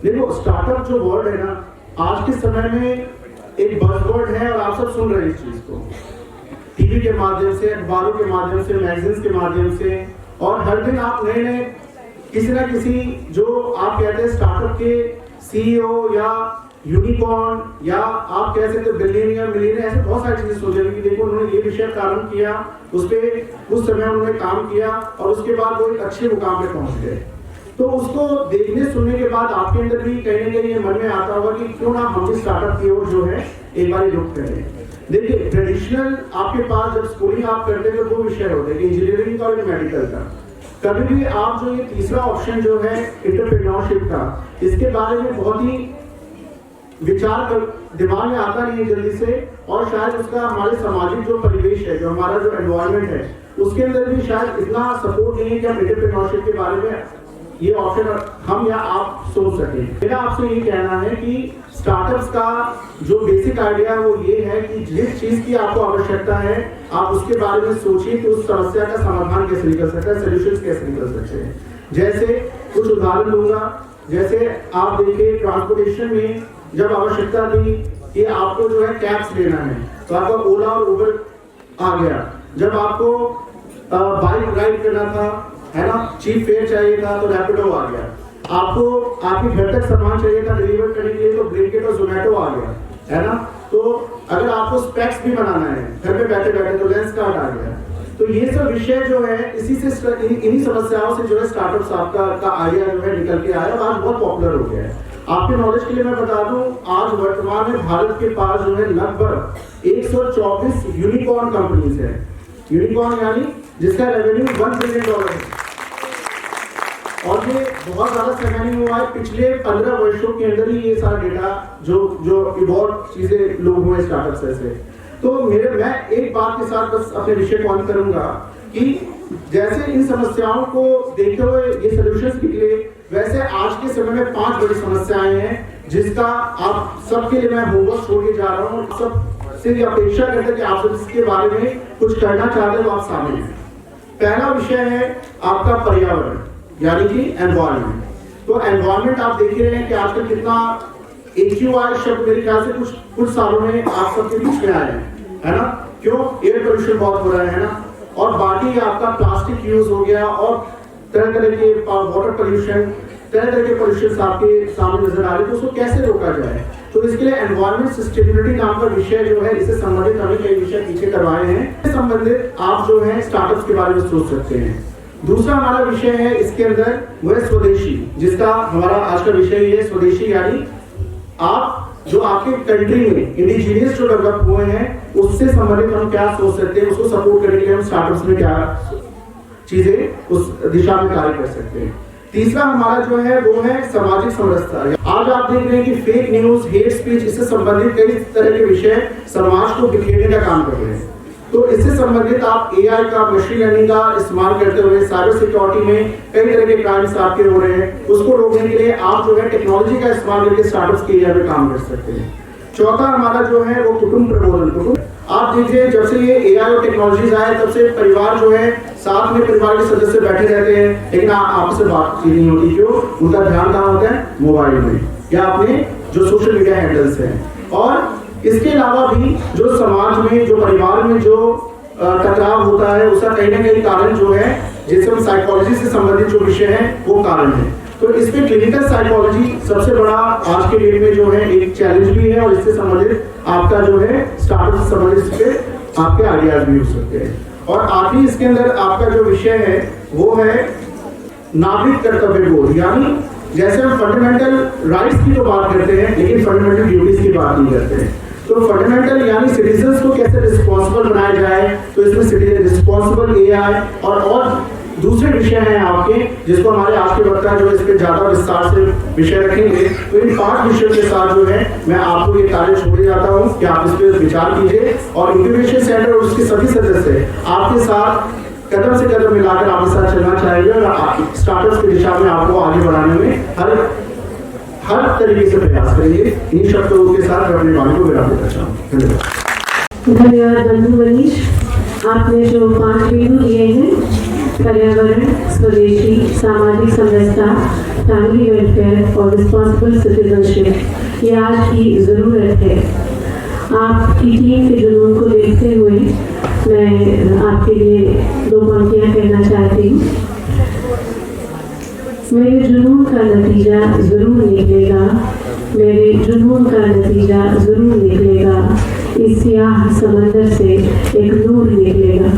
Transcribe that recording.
देखो स्टार्टअप जो वर्ड है ना, आज के समय में एक बज़वर्ड है और आप सब सुन रहे हैं इस चीज को, टीवी के माध्यम से, अखबारों के माध्यम से, मैगजीन्स के माध्यम से, और हर दिन आप नए नए किसी ना किसी जो आप कहते हैं स्टार्टअप के सीईओ या यूनिकॉर्न या आप कह सकते हो बिलियनियर मिलियनियर, ऐसे बहुत सारी चीजें सोच रही कि देखो उन्होंने ये विषय प्रारंभ किया, उस पर उस समय उन्होंने काम किया और उसके बाद वो एक अच्छे मुकाम पे पहुंच गए। तो उसको देखने सुनने के बाद आपके अंदर भी कहीं ना कहीं ये मन में आता होगा कि क्यों ना हम भी स्टार्टअप की ओर जो है एक बार रुख करें। देखिए ट्रेडिशनल आपके पास जब स्कूलिंग आप करते हैं तो दो विषय होते हैं, इंजीनियरिंग का और मेडिकल का। कभी भी आप जो ये तीसरा ऑप्शन जो है एंटरप्रेन्योरशिप का, इसके बारे में बहुत ही विचार कर दिमाग में आता नहीं है जल्दी से, और शायद उसका हमारे सामाजिक जो परिवेश है, जो हमारा जो एनवायरनमेंट है, उसके अंदर भी शायद इतना सपोर्ट नहीं है कि हम एंटरप्रेन्योरशिप के बारे में ये ऑप्शन हम या आप सोच सकें। मेरा आपसे ये कहना है कि स्टार्टअप्स का जो बेसिक आइडिया है वो ये है कि जिस चीज की आपको आवश्यकता है आप उसके बारे में सोचिए कि उस समस्या का समाधान कैसे निकल सकता है, सोल्यूशंस कैसे निकल सकते हैं। जैसे कुछ उदाहरण दूंगा, जैसे आप देखिए ट्रांसपोर्टेशन में जब आवश्यकता थी कि आपको जो है कैब्स लेना है तो आपका ओला और उबर आ गया। जब आपको बाइक राइड करना था, है ना, चीप फेयर चाहिए था तो रैपिडो आ गया। आपको आपके घर तक सामान चाहिए था डिलीवर करने के लिए तो ब्लिंकिट और जोमेटो आ गया, है ना। तो अगर आपको स्पेक्स भी बनाना है घर पे बैठे बैठे तो लेंसकार्ट आ गया। तो ये सब विषय जो है इसी से इन्हीं समस्याओं से जो है स्टार्टअप्स आपका आइडिया जो है निकल के आया और आज बहुत पॉपुलर हो गया है। आपके नॉलेज के लिए मैं बता दूं, आज वर्तमान में भारत के पास जो है लगभग 124 यूनिकॉर्न कंपनीज है। यूनिकॉर्न यानी जिसका रेवेन्यू $1 बिलियन है, और ये बहुत ज्यादा समय नहीं हुआ है, पिछले 15 वर्षों के अंदर ही ये सारा डेटा जो इवॉल्व चीजें लोग हुए स्टार्टअप से। तो मैं एक बात के साथ बस अपने विषय को ऑन करूंगा कि जैसे इन समस्याओं को देखते हुए ये सॉल्यूशंस निकले, वैसे आज के समय में 5 बड़ी समस्याएं हैं जिसका आप सबके लिए मैं होमवर्क छोड़ के जा रहा हूँ। सबसे अपेक्षा करते हैं कि आप सब इसके बारे में कुछ करना चाहते हैं तो आप शामिल हैं। पहला विषय है आपका पर्यावरण यानी कि एनवायरनमेंट। तो एनवायरनमेंट आप देख रहे हैं कि आजकल कितना AQI शब्द मेरे ख्याल से कुछ सालों में आप सबके बीच में आया है ना। क्यों? एयर पोल्यूशन बहुत हो रहा है ना, और बाकी आपका प्लास्टिक यूज हो गया और तरह तरह के वाटर पोल्यूशन, तरह तरह के पोल्यूशन आपके सामने नजर आ रहे हैं। तो उसको कैसे रोका जाए, तो इसके लिए एनवायरनमेंट सस्टेनेबिलिटी नाम का विषय जो है, इससे संबंधित हमें कई विषय पीछे करवाए हैं। इससे संबंधित आप जो है स्टार्टअप्स के बारे में सोच सकते हैं। दूसरा हमारा विषय है इसके अंदर वो है स्वदेशी, जिसका हमारा आज का विषय है स्वदेशी, यानी आप जो आपके कंट्री में इंडिजीनियस जो डेवलप हुए हैं उससे संबंधित हम क्या सोच सकते हैं, उसको सपोर्ट करने के लिए हम स्टार्टअप्स में क्या चीजें उस दिशा में कार्य कर सकते हैं। तीसरा हमारा जो है वो है सामाजिक समरसता। आज आप देख रहे हैं कि फेक न्यूज, हेट स्पीच, इससे संबंधित कई तरह के विषय समाज को बिखेरने का काम कर रहे हैं। तो इससे संबंधित आप AI का, मशीन लर्निंग का इस्तेमाल करते हुए साइबर सिक्योरिटी में कई तरह के क्राइम्स आपके हो रहे हैं, उसको रोकने के लिए आप जो है टेक्नोलॉजी का इस्तेमाल करके स्टार्टअप्स के एरिया में काम कर सकते हैं। चौथा हमारा जो है वो कुटुंब प्रबोधन। आप देखिए जब से ये AI और टेक्नोलॉजीज आए तब से परिवार जो है साथ में परिवार के सदस्य बैठे रहते हैं, लेकिन आपस में बातचीत नहीं होती। क्यों? उनका ध्यान कहाँ होता है? मोबाइल में या अपने जो सोशल मीडिया हैंडल्स हैं। और इसके अलावा भी जो समाज में, जो परिवार में जो टकराव होता है उसका कहीं ना कहीं कारण जो है, जिससे हम साइकोलॉजी से संबंधित जो विषय है वो कारण है। तो इसमें क्लिनिकल साइकोलॉजी सबसे बड़ा आज के डेट में जो है एक चैलेंज भी है, और इससे संबंधित आपका जो है स्टार्टअप से संबंधित इस पे आपके आइडियाज भी हो सकते हैं। और आखिरी इसके अंदर आपका जो विषय है वो है नागरिक कर्तव्य बोध, यानी जैसे हम फंडामेंटल राइट्स की तो बात करते हैं लेकिन फंडामेंटल ड्यूटीज की बात नहीं करते हैं। तो फंडामेंटल यानी सिटीजन्स को कैसे रिस्पॉन्सिबल बनाया जाए, तो इसमें सिटीजन रिस्पॉन्सिबल AI और दूसरे विषय हैं आपके, जिसको हमारे आज के वक्ता जो इस पे ज्यादा विस्तार से विषय रखेंगे। तो इन 5 विषयों के साथ जो है मैं आपको ये कार्य छोड़े जाता हूँ कि आप इस पे विचार कीजिए, और इंक्यूबेशन सेंटर और उसके सभी सदस्य आपके साथ कदम से कदम मिलाकर आपके साथ चलना चाहिए, और स्टार्टअप्स की दिशा में आपको आगे बढ़ाने में हर तरीके से प्रयास करेंगे। इन शब्दों के साथ मैं अपने वाणी को विराम देना चाहूँगा। धन्यवाद बंधु मनीष, आपने जो 5 वीडियो दिए हैं पर्यावरण, स्वदेशी, सामाजिक समरसता, फैमिली वेलफेयर और रिस्पॉन्सिबल सिटीजनशिप ये आज की ज़रूरत है। आपकी टीम के जुनून को देखते हुए मैं आपके लिए 2 पंक्तियाँ कहना चाहती हूँ। मेरे जुनून का नतीजा ज़रूर निकलेगा, मेरे जुनून का नतीजा ज़रूर निकलेगा, इस सियाह समंदर से एक नूर निकलेगा।